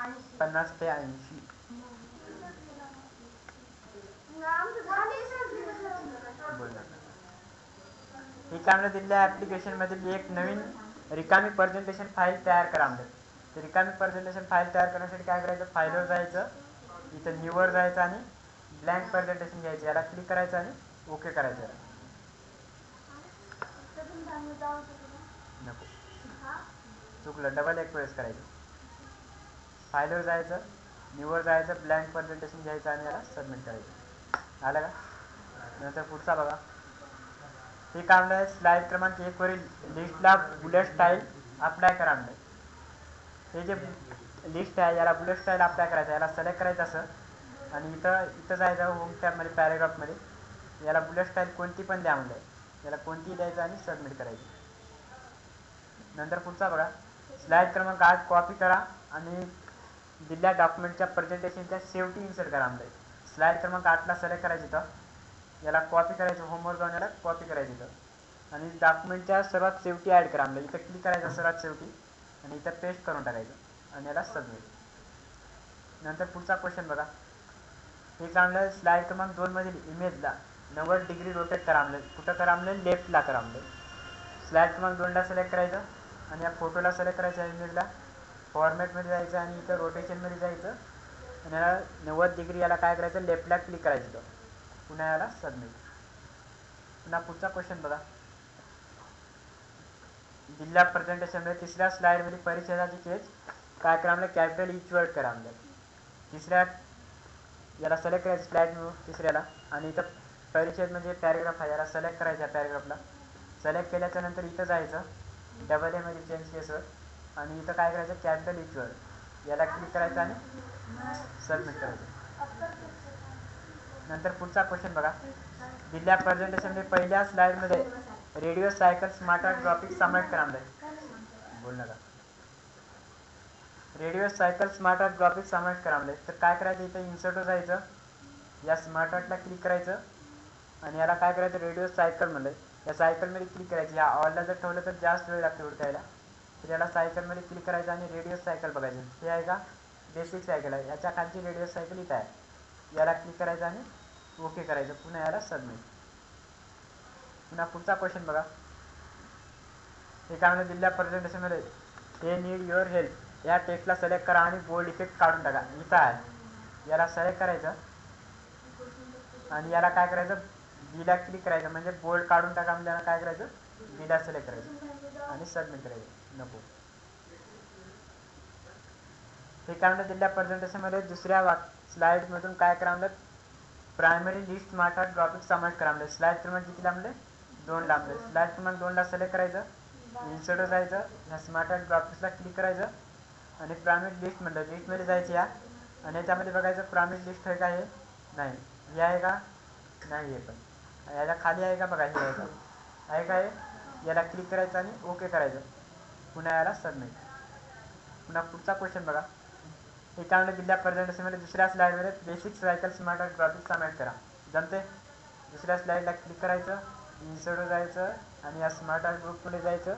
50 ते 80. रिकाम्या दिलेल्या ऍप्लिकेशन मधील एक नवीन रिकामी प्रेझेंटेशन फाईल तयार करा. तर रिकामी प्रेझेंटेशन फाईल तयार करण्यासाठी काय करायचं, फाईलवर जायचं, इथं न्यू वर जायचं आणि ब्लँक प्रेझेंटेशन घ्यायचं, याला क्लिक करायचं आणि ओके करायचं. नको, चुकलं, डबल एक प्रेस करायचं. फाईलवर जायचं, न्यू वर जायचं, ब्लँक प्रेझेंटेशन घ्यायचं आणि याला सबमिट करायचं. आलं का? नंतर पुढचा बघा. हे काय म्हणलं, स्लाइड क्रमांक 1 वरील लिस्टला बुलेट स्टाईल अप्लाय करा. हे जे लिस्ट आहे याला बुलेट स्टाईल अप्लाय करायचं, याला सिलेक्ट करायचं असं आणि इथं जायचं होम टॅबमध्ये पॅरेग्राफमध्ये, याला बुलेट स्टाईल कोणती पण द्या म्हणलं, याला कोणतीही द्यायचं आणि सबमिट करायचं. नंतर पुढचा बघा. स्लाइड क्रमांक 8 कॉपी करा आणि दिलेल्या डॉक्युमेंटच्या प्रेझेंटेशनच्या शेवटी इन्सर्ट करा. म्हणजे स्लाइड क्रमांक 8ला सिलेक्ट करायचं, तर याला कॉपी करायचं, होमवर जाऊन याला कॉपी करायचं इथं आणि डॉक्युमेंटच्या सर्वात शेवटी ॲड करा. म्हणजे इथं क्लिक करायचं सर्वात शेवटी आणि इथं पेस्ट करून टाकायचं आणि याला सबमिट. नंतर पुढचा क्वेश्चन बघा. हे चांगलं, स्लाइड क्रमांक 2 मधील इमेजला 90 डिग्री रोटेट करा. म्हणजे कुठं करा, म्हणजे लेफ्टला करा. म्हणजे स्लाइड क्रमांक 2ला सिलेक्ट करायचं आणि या फोटोला सिलेक्ट करायचं, इमेजला फॉर्मॅटमध्ये जायचं आणि इथं रोटेशनमध्ये जायचं आणि याला 90 डिग्री याला काय करायचं, लेफ्टला क्लिक करायचं, पुन्हा याला सबमिट. पुन्हा पुढचा क्वेश्चन बघा. दिलेल्या प्रेझेंटेशनमध्ये तिसऱ्या स्लाइडमध्ये परिच्छेदाची पेज काय करा, म्हणजे कॅपिटल इच वर्ड करा. म्हणजे तिसऱ्या याला सिलेक्ट करायचं, स्लाइड तिसऱ्याला, आणि इथं परिच्छेद म्हणजे पॅरेग्राफ आहे, याला सिलेक्ट करायचं. पॅरेग्राफला सिलेक्ट केल्याच्या नंतर इथं जायचं, डबल एमध्ये चेंज केसवर आणि इथं काय करायचं, कॅपिटल इच वर्ड, याला क्लिक करायचं आणि सबमिट करायचं. नंतर पुढचा क्वेश्चन बघा. दिलेल्या प्रेझेंटेशनमध्ये पहिल्या स्लाइडमध्ये रेडिओ सायकल स्मार्ट ग्राफिक्स समावेश करा. बोल नका, radio cycle smart art graphics समावेश करा. तर काय करायचं, इथं इन्सर्टवर जायचं, या स्मार्ट आर्टला क्लिक करायचं आणि याला काय करायचं, रेडिओ सायकल म्हणलं, या सायकलमध्ये क्लिक करायची. या ऑलला जर ठेवलं तर जास्त वेळ लागतो उडकायला, तर याला सायकलमध्ये क्लिक करायचं आणि रेडिओ सायकल बघायचं. हे आहे का, बेसिक सायकल आहे, याच्या खालची रेडिओ सायकल इथं आहे, याला क्लिक करायचं आणि ओके करायचं, पुन्हा याला सबमिट. पुन्हा पुढचा क्वेश्चन बघा. हे काय म्हणजे, दिलेल्या प्रेझेंटेशनमध्ये हे नीड युअर हेल्प या टेक्स्टला सिलेक्ट करा आणि बोल्ड इफेक्ट काढून टाका. इथं आहे, याला सिलेक्ट करायचं आणि याला काय करायचं, बीला क्लिक करायचं, म्हणजे बोल्ड काढून टाका. म्हणजे याला काय करायचं, बीला सिलेक्ट करायचं आणि सबमिट करायचं. नको, हे काय म्हणतात, दिलेल्या प्रेझेंटेशनमध्ये दुसऱ्या स्लाइडमधून काय करा, म्हणजे primary list smart art graphics समावेश करा. म्हणजे स्लाइड क्रमांक किती लांबले, 2 लांबले. स्लाइड क्रमांक 2ला सिलेक्ट करायचं, इन्सर्टवर जायचं, ह्या स्मार्ट आर्ट ग्राफिक्सला क्लिक करायचं आणि प्रायमरी लिस्ट म्हणलं, लिस्टमध्ये जायचं या आणि याच्यामध्ये बघायचं प्रायमरी लिस्ट आहे का, हे नाही, हे आहे का नाही, हे पण याच्या खाली आहे का बघा, हे आहे का, आहे का, हे याला क्लिक करायचं आणि ओके करायचं, पुन्हा याला सबमिट. पुन्हा पुढचा क्वेश्चन बघा. हे काय म्हणलं, दिलेल्या प्रेझेंटेशनमध्ये दुसऱ्या स्लाइडमध्ये basic cycle smart art graphics समावेश करा. जमते, दुसऱ्या स्लाइडला क्लिक करायचं, इन्सर्टवर जायचं आणि या स्मार्ट आर्ट ग्रुपमध्ये जायचं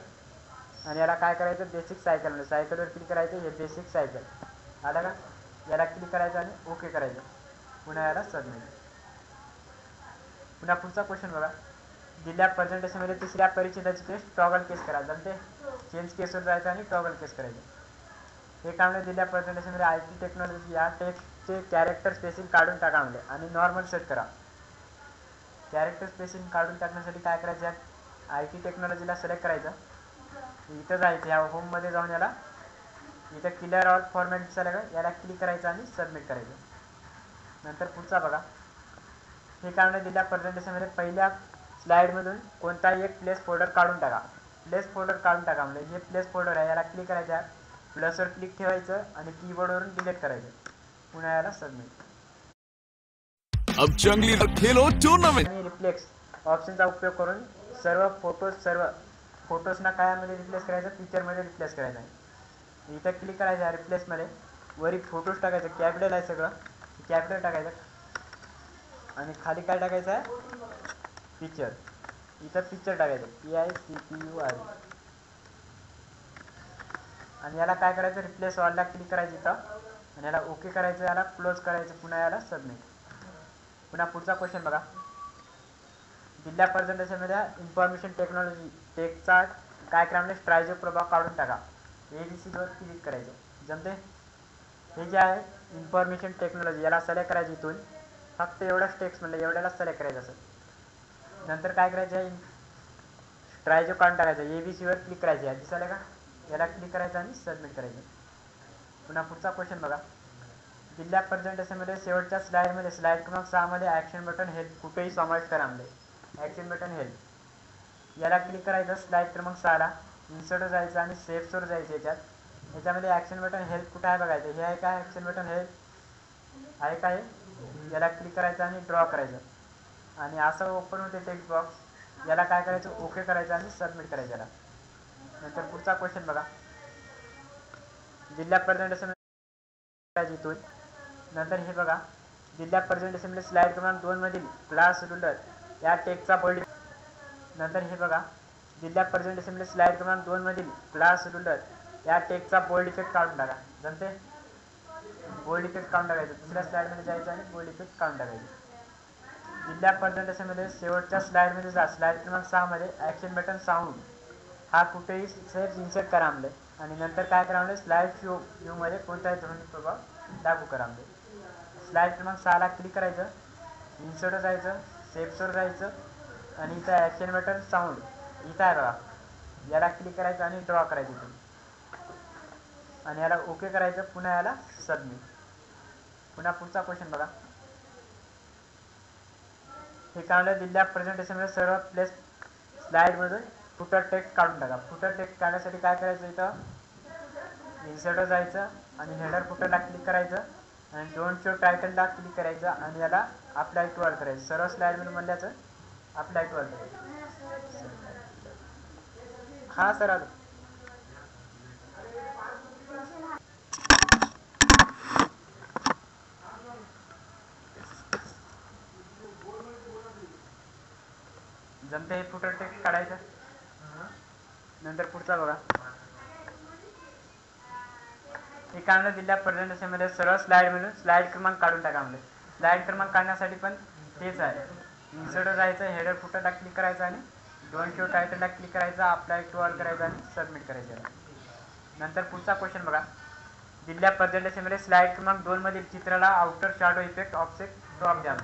आणि याला काय करायचं, बेसिक सायकल, म्हणजे सायकलवर क्लिक करायचं, हे बेसिक सायकल आलं का, याला क्लिक करायचं आणि ओके करायचं, पुन्हा याला सबमिट. पुन्हा पुढचा क्वेश्चन बघा. दिलेल्या प्रेझेंटेशनमध्ये तिसऱ्या परिच्छेदाची केस टॉगल केस करा. जमते, चेंज केसवर जायचं आणि टॉगल केस करायचं. हे काय म्हणजे, दिलेल्या प्रेझेंटेशनमध्ये IT टेक्नॉलॉजी या टेक्स्टचे कॅरेक्टर स्पेसिंग काढून टाका म्हणजे आणि नॉर्मल सेट करा. कॅरेक्टर स्पेसिंग काढून टाकण्यासाठी काय करायचं, IT टेक्नॉलॉजीला सिलेक्ट करायचं, इथं जायचं, या होममध्ये जाऊन याला इथं क्लिअर ऑल फॉर्मॅट दिसायला का, याला क्लिक करायचं आणि सबमिट करायचं. नंतर पुढचा बघा. हे काय म्हणजे, दिलेल्या प्रेझेंटेशनमध्ये पहिल्या स्लाइडमधून कोणताही एक प्लेस फोल्डर काढून टाका. प्लेस फोल्डर काढून टाका म्हणजे हे प्लेस फोल्डर आहे, याला क्लिक करायचं, प्लसवर क्लिक ठेवायचं आणि कीबोर्डवरून डिलीट करायचं, पुन्हा याला सबमिट. अब जंगली खेलो टूर्नामेंट आणि रिफ्लेक्स ऑप्शनचा उपयोग करून सर्व फोटोजना कायमध्ये रिप्लेस करायचं, पिक्चरमध्ये रिप्लेस करायचं आहे. इथं क्लिक करायचं आहे रिप्लेसमध्ये, वरी फोटोज टाकायचं, कॅपिटल आहे सगळं, कॅपिटल टाकायचं आणि खाली काय टाकायचं आहे, पिक्चर, इथं पिक्चर टाकायचं, PICTUR आणि याला काय करायचं, रिप्लेस ऑलला क्लिक करायचं इथं आणि याला ओके करायचं, याला क्लोज करायचं, पुन्हा याला सबमिट. पुन्हा पुढचा क्वेश्चन बघा. दिलेल्या प्रेझेंटेशनमध्ये इन्फॉर्मेशन टेक्नॉलॉजी टेकचा डायग्रामने स्ट्रायझो प्रभाव काढून टाका. ABCवर क्लिक करायचं. जमते. हे जे आहे इन्फॉर्मेशन टेक्नॉलॉजी, याला सिलेक्ट करायचं. इथून फक्त एवढंच टेक्स्ट म्हणलं, एवढ्याला सिलेक्ट करायचं असं. नंतर काय करायचं आहे, स्ट्रायझो काढून टाकायचं. ABCवर क्लिक करायचं आहे, दिसायला का, याला क्लिक करायचं आणि सबमिट करायचं. पुन्हा पुढचा क्वेश्चन बघा. दिलेल्या प्रेझेंटेशनमध्ये शेवटच्या स्लाईडमध्ये स्लाईड क्रमांक 6 मध्ये ॲक्शन बटन हेल्प कुठेही समाविष्ट करा म्हणजे ॲक्शन बटन हेल्प, याला क्लिक करायचं. स्लाईड क्रमांक 6 ला इन्सर्टवर जायचं आणि सेफ्सवर जायचं. याच्यामध्ये ॲक्शन बटन हेल्प कुठं आहे बघायचं. हे आहे काय ॲक्शन बटन हेल्प आहे काय, याला क्लिक करायचं आणि ड्रॉ करायचं आणि असं ओपन होते टेक्स्ट बॉक्स. याला काय करायचं, ओके करायचं आणि सबमिट करायचं याला. नंतर पुढचा क्वेश्चन बघा. दिलेल्या प्रेझेंटेशन इथून नंतर हे बघा. दिलेल्या प्रेझेंटेशनमध्ये स्लाईड क्रमांक 2 मधील क्लास रुलर या टेक्स्टचा बोल्ड. नंतर हे बघा. दिलेल्या प्रेझेंटेशनमध्ये स्लाईड क्रमांक 2 मधील क्लास रुलर या टेक्स्टचा बोल्ड इफेक्ट काढून टाका. जमते. बोल्ड इफेक्ट काढून टाकायचं. दुसऱ्या स्लाईडमध्ये जायचं आणि बोल्ड इफेक्ट काढून टाकायचं. दिलेल्या प्रेझेंटेशनमध्ये शेवटच्या स्लाईडमध्ये जा. स्लाईड क्रमांक 6 मध्ये ॲक्शन बटन साऊंड हा कुठेही सेफ इन्सर्ट करा म्हणले आणि नंतर काय करा म्हणले, स्लाईड व्ह्यूमध्ये कोणताही ध्वनी प्रभाव लागू करा म्हणले. स्लाईड क्रमांक 6 ला क्लिक करायचं, इन्सर्टवर जायचं, सेफ्सवर जायचं आणि इथं ॲक्शन बटन साऊंड इथं आहे बघा, याला क्लिक करायचं आणि ड्रॉ करायचं इथून आणि याला ओके करायचं. पुन्हा याला सबमिट. पुन्हा पुढचा क्वेश्चन बघा. हे काढलं. दिलेल्या प्रेझेंटेशनमध्ये सर्व प्लेस स्लाईडमधून फुटर टेक्स्ट काढून टाका. फुटर टेक्स्ट काढण्यासाठी काय करायचं, इथं इन्सर्टवर जायचं आणि हेडर फुटरला क्लिक करायचं आणि डोंट शो टायटलला क्लिक करायचं आणि याला अप्लाय टू ऑल करायचं. सर्व स्लाईडमध्ये म्हणल्याचं अप्लाय टू ऑल करायचं. हां सर आलं. जमते. हे फुटर टेक्स्ट काढायचं. नंतर पुढचा बघा. हे काढणं. दिलेल्या प्रेझेंटेशनमध्ये सर्व स्लाईडमधून स्लाईड क्रमांक काढून टाका म्हणजे स्लाईड क्रमांक काढण्यासाठी पण तेच आहे. इन्सर्टवर जायचं, हेडर फुटरला क्लिक करायचं आणि डोंट शो टायटलला क्लिक करायचं, अप्लाय टू ऑल करायचं आणि सबमिट करायचं. नंतर पुढचा क्वेश्चन बघा. दिलेल्या प्रेझेंटेशनमध्ये स्लाईड क्रमांक 2 मधील चित्राला outer shadow effect offset drop द्या.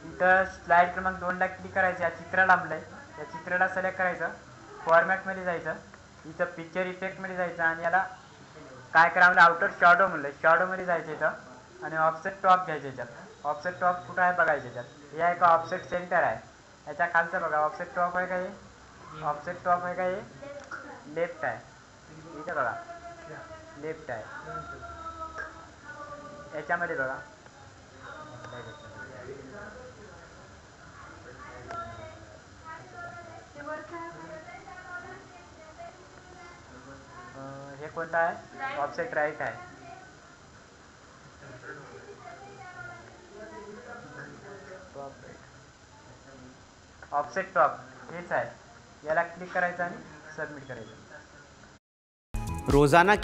इथं स्लाईड क्रमांक 2 ला क्लिक करायचं. या चित्राला म्हणलंय, या चित्राला सिलेक्ट करायचं, फॉर्मॅटमध्ये जायचं, इथं पिक्चर इफेक्टमध्ये जायचं आणि याला काय करा म्हणलं, आउटर शॅडो म्हणलं, शॅडोमध्ये जायचं इथं आणि ऑफसेट टॉप घ्यायचं. याच्यात ऑफसेट टॉप कुठं आहे बघायचं. याच्यात हे आहे का ऑफसेट सेंटर आहे, याच्या खालचं बघा ऑफसेट टॉप आहे का, हे ऑफसेट टॉप आहे का, हे लेफ्ट आहे, इथं बघा लेफ्ट आहे, याच्यामध्ये बघा हे कोणतं आहे, ऑफसेट राईट आहे. ऑफसेट टॉप हेच आहे, याला क्लिक करायचं आणि सबमिट करायचं. रोजाना